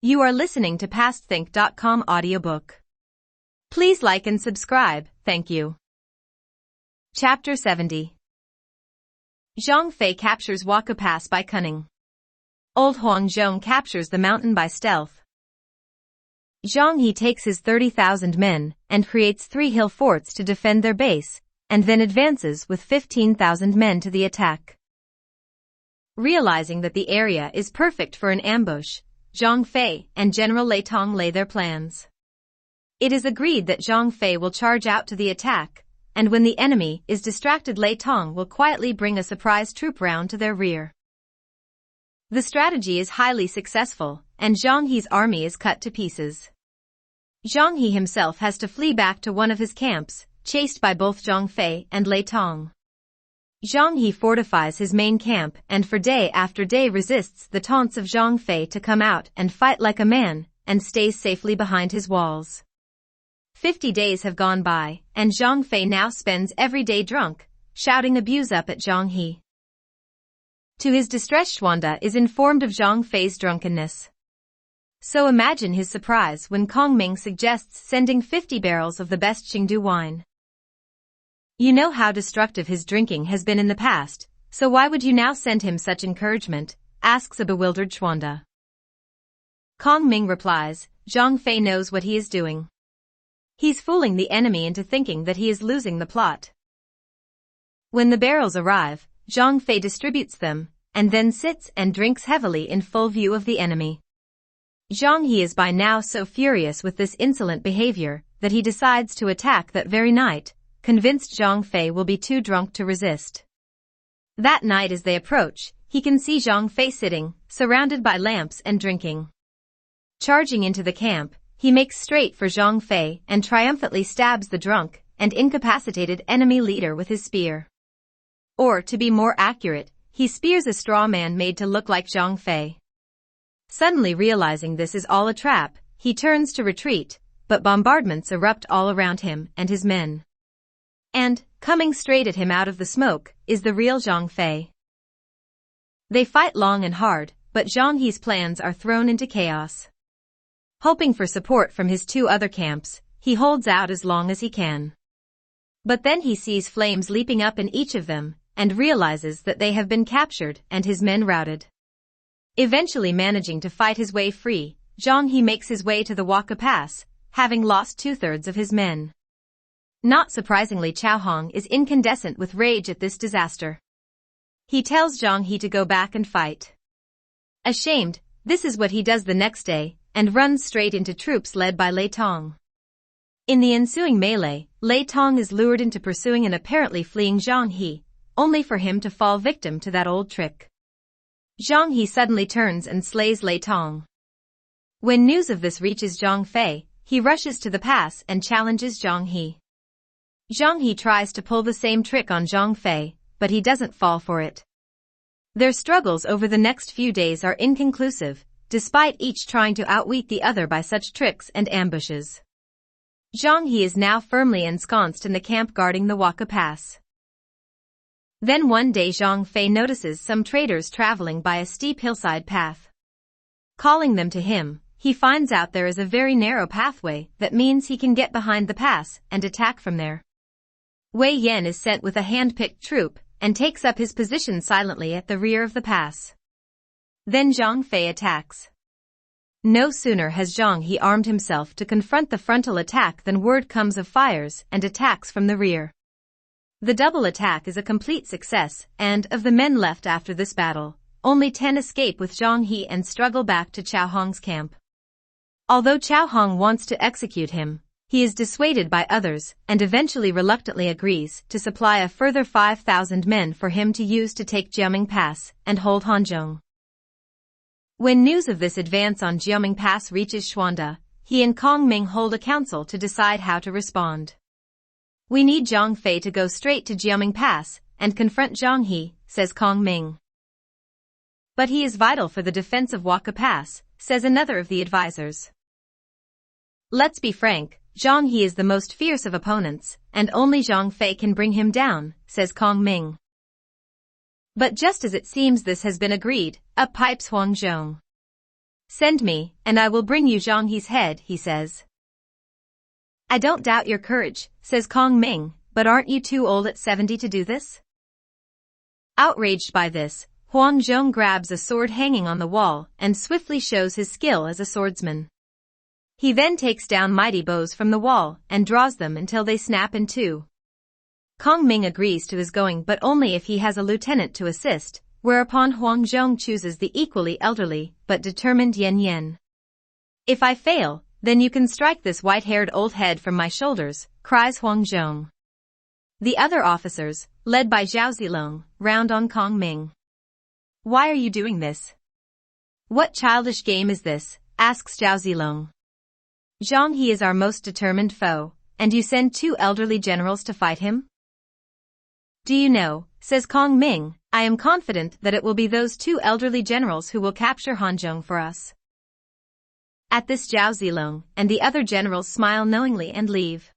You are listening to PastThink.com audiobook. Please like and subscribe, thank you. Chapter 70. Zhang Fei captures Waka Pass by cunning. Old Guanzhong captures the mountain by stealth. Zhang He takes his 30,000 men and creates 3 hill forts to defend their base, and then advances with 15,000 men to the attack. Realizing that the area is perfect for an ambush, Zhang Fei and General Lei Tong lay their plans. It is agreed that Zhang Fei will charge out to the attack, and when the enemy is distracted, Lei Tong will quietly bring a surprise troop round to their rear. The strategy is highly successful, and Zhang He's army is cut to pieces. Zhang He himself has to flee back to one of his camps, chased by both Zhang Fei and Lei Tong. Zhang He fortifies his main camp and for day after day resists the taunts of Zhang Fei to come out and fight like a man, and stays safely behind his walls. 50 days have gone by, and Zhang Fei now spends every day drunk, shouting abuse up at Zhang He. To his distress, Xuanda is informed of Zhang Fei's drunkenness. So imagine his surprise when Kong Ming suggests sending 50 barrels of the best Qingdu wine. You know how destructive his drinking has been in the past, so why would you now send him such encouragement? Asks a bewildered Xuanda. Kong Ming replies, Zhang Fei knows what he is doing. He's fooling the enemy into thinking that he is losing the plot. When the barrels arrive, Zhang Fei distributes them, and then sits and drinks heavily in full view of the enemy. Zhang He is by now so furious with this insolent behavior that he decides to attack that very night, convinced Zhang Fei will be too drunk to resist. That night as they approach, he can see Zhang Fei sitting, surrounded by lamps and drinking. Charging into the camp, he makes straight for Zhang Fei and triumphantly stabs the drunk and incapacitated enemy leader with his spear. Or, to be more accurate, he spears a straw man made to look like Zhang Fei. Suddenly realizing this is all a trap, he turns to retreat, but bombardments erupt all around him and his men. And, coming straight at him out of the smoke, is the real Zhang Fei. They fight long and hard, but Zhang He's plans are thrown into chaos. Hoping for support from his 2 other camps, he holds out as long as he can. But then he sees flames leaping up in each of them, and realizes that they have been captured and his men routed. Eventually managing to fight his way free, Zhang He makes his way to the Waka Pass, having lost 2/3 of his men. Not surprisingly, Chao Hong is incandescent with rage at this disaster. He tells Zhang He to go back and fight. Ashamed, this is what he does the next day, and runs straight into troops led by Lei Tong. In the ensuing melee, Lei Tong is lured into pursuing an apparently fleeing Zhang He, only for him to fall victim to that old trick. Zhang He suddenly turns and slays Lei Tong. When news of this reaches Zhang Fei, he rushes to the pass and challenges Zhang He. Zhang He tries to pull the same trick on Zhang Fei, but he doesn't fall for it. Their struggles over the next few days are inconclusive, despite each trying to outwit the other by such tricks and ambushes. Zhang He is now firmly ensconced in the camp guarding the Waka Pass. Then one day Zhang Fei notices some traders traveling by a steep hillside path. Calling them to him, he finds out there is a very narrow pathway that means he can get behind the pass and attack from there. Wei Yan is sent with a hand-picked troop and takes up his position silently at the rear of the pass. Then Zhang Fei attacks. No sooner has Zhang He armed himself to confront the frontal attack than word comes of fires and attacks from the rear. The double attack is a complete success, and of the men left after this battle, only 10 escape with Zhang He and struggle back to Chao Hong's camp. Although Chao Hong wants to execute him, he is dissuaded by others and eventually reluctantly agrees to supply a further 5,000 men for him to use to take Jiaming Pass and hold Guanzhong. When news of this advance on Jiaming Pass reaches Xuanda, he and Kong Ming hold a council to decide how to respond. We need Zhang Fei to go straight to Jiaming Pass and confront Zhang He, says Kong Ming. But he is vital for the defense of Waka Pass, says another of the advisors. Let's be frank, Zhang He is the most fierce of opponents, and only Zhang Fei can bring him down, says Kong Ming. But just as it seems this has been agreed, up pipes Guanzhong. Send me, and I will bring you Zhang He's head, he says. I don't doubt your courage, says Kong Ming, but aren't you too old at 70 to do this? Outraged by this, Guanzhong grabs a sword hanging on the wall and swiftly shows his skill as a swordsman. He then takes down mighty bows from the wall and draws them until they snap in two. Kong Ming agrees to his going, but only if he has a lieutenant to assist, whereupon Guanzhong chooses the equally elderly but determined Yan Yan. If I fail, then you can strike this white-haired old head from my shoulders, cries Guanzhong. The other officers, led by Zhao Zilong, round on Kong Ming. Why are you doing this? What childish game is this? Asks Zhao Zilong. Zhang He is our most determined foe, and you send two elderly generals to fight him? Do you know, says Kong Ming, I am confident that it will be those two elderly generals who will capture Hanzhong for us. At this Zhao Zilong and the other generals smile knowingly and leave.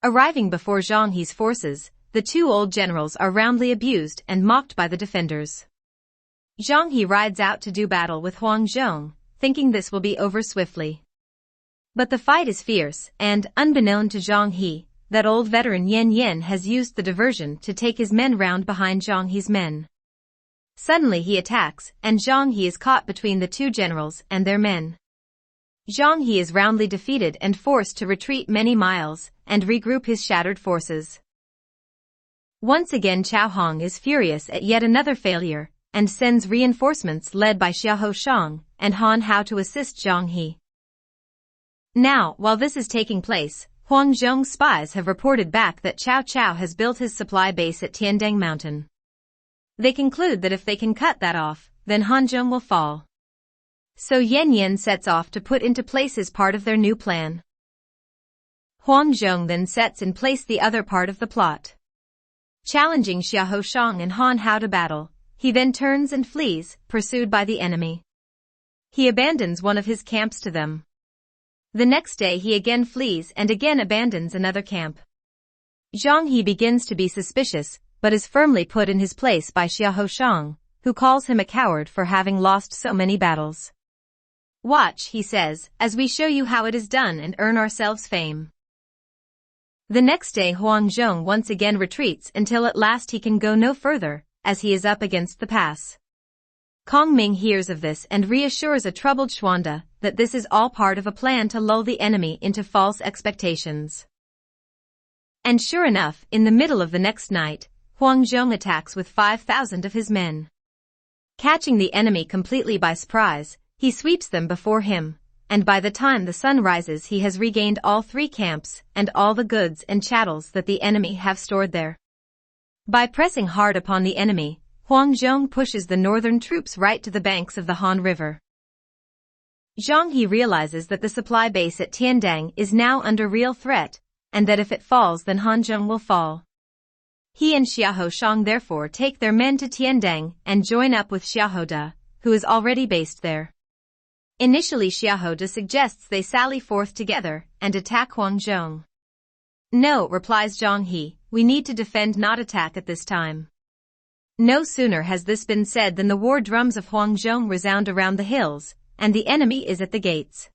Arriving before Zhang He's forces, the two old generals are roundly abused and mocked by the defenders. Zhang He rides out to do battle with Guanzhong, thinking this will be over swiftly. But the fight is fierce, and, unbeknown to Zhang He, that old veteran Yan Yan has used the diversion to take his men round behind Zhang He's men. Suddenly he attacks, and Zhang He is caught between the two generals and their men. Zhang He is roundly defeated and forced to retreat many miles, and regroup his shattered forces. Once again Chao Hong is furious at yet another failure, and sends reinforcements led by Xiahou Shang and Han Hao to assist Zhang He. Now, while this is taking place, Guanzhong's spies have reported back that Cao Cao has built his supply base at Tiandang Mountain. They conclude that if they can cut that off, then Hanzhong will fall. So Yan Yan sets off to put into place his part of their new plan. Guanzhong then sets in place the other part of the plot. Challenging Xiahou Shang and Han Hao to battle, he then turns and flees, pursued by the enemy. He abandons one of his camps to them. The next day he again flees and again abandons another camp. Zhang He begins to be suspicious, but is firmly put in his place by Xiahou Shang, who calls him a coward for having lost so many battles. Watch, he says, as we show you how it is done and earn ourselves fame. The next day Guanzhong once again retreats until at last he can go no further, as he is up against the pass. Kong Ming hears of this and reassures a troubled Xuanda that this is all part of a plan to lull the enemy into false expectations. And sure enough, in the middle of the next night, Guanzhong attacks with 5,000 of his men. Catching the enemy completely by surprise, he sweeps them before him, and by the time the sun rises he has regained all three camps and all the goods and chattels that the enemy have stored there. By pressing hard upon the enemy, Guanzhong pushes the northern troops right to the banks of the Han River. Zhang He realizes that the supply base at Tiandang is now under real threat, and that if it falls then Hanzhong will fall. He and Xiahou Shang therefore take their men to Tiandang and join up with Xiahou De, who is already based there. Initially Xiahou De suggests they sally forth together and attack Guanzhong. No, replies Zhang He, we need to defend, not attack at this time. No sooner has this been said than the war drums of Guanzhong resound around the hills, and the enemy is at the gates.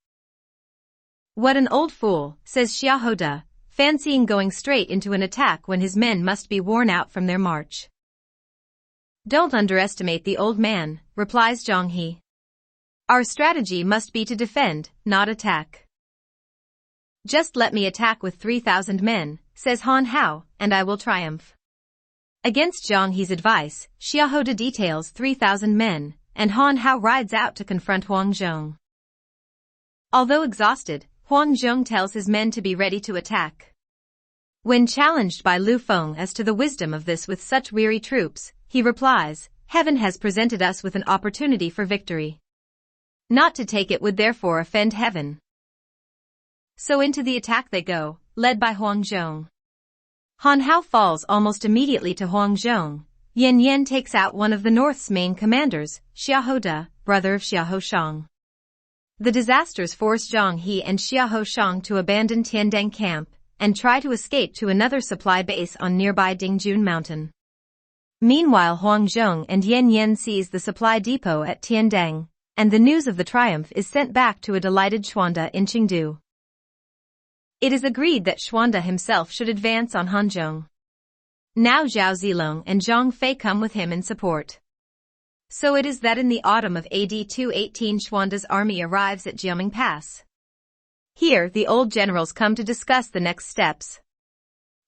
What an old fool, says Xiahou De, fancying going straight into an attack when his men must be worn out from their march. Don't underestimate the old man, replies Zhang He. Our strategy must be to defend, not attack. Just let me attack with 3,000 men, says Han Hao, and I will triumph. Against Zhang He's advice, Xiahou De details 3,000 men, and Han Hao rides out to confront Guanzhong. Although exhausted, Guanzhong tells his men to be ready to attack. When challenged by Lu Feng as to the wisdom of this with such weary troops, he replies, Heaven has presented us with an opportunity for victory. Not to take it would therefore offend heaven. So into the attack they go, led by Guanzhong. Han Hao falls almost immediately to Guanzhong. Yan Yan takes out one of the North's main commanders, Xiahou De, brother of Xiahou Shang. The disasters force Zhang He and Xiahou Shang to abandon Tiandang camp and try to escape to another supply base on nearby Dingjun Mountain. Meanwhile Guanzhong and Yan Yan seize the supply depot at Tiandang and the news of the triumph is sent back to a delighted Xuanda in Chengdu. It is agreed that Xuanda himself should advance on Hanzhong. Now Zhao Zilong and Zhang Fei come with him in support. So it is that in the autumn of AD 218 Xuanda's army arrives at Jiaming Pass. Here the old generals come to discuss the next steps.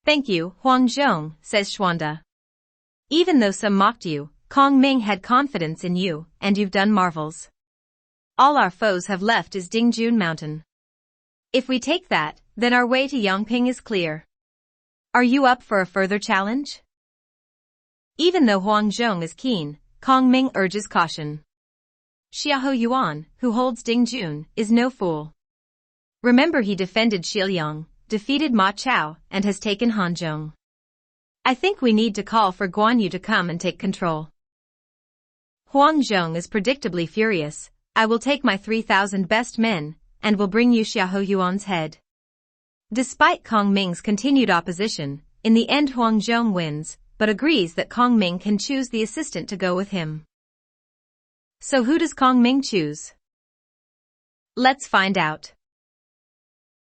"Thank you, Guanzhong," says Xuanda. "Even though some mocked you, Kong Ming had confidence in you, and you've done marvels. All our foes have left is Dingjun Mountain. If we take that, then our way to Yangping is clear. Are you up for a further challenge?" Even though Huangzhong is keen, Kong Ming urges caution. Xiahou Yuan, who holds Dingjun, is no fool. Remember, he defended Shiliang, defeated Ma Chao, and has taken Hanzhong. I think we need to call for Guan Yu to come and take control. Huangzhong is predictably furious. "I will take my 3,000 best men, and will bring you Xiahou Yuan's head." Despite Kong Ming's continued opposition, in the end Huangzhong wins, but agrees that Kong Ming can choose the assistant to go with him. So who does Kong Ming choose? Let's find out.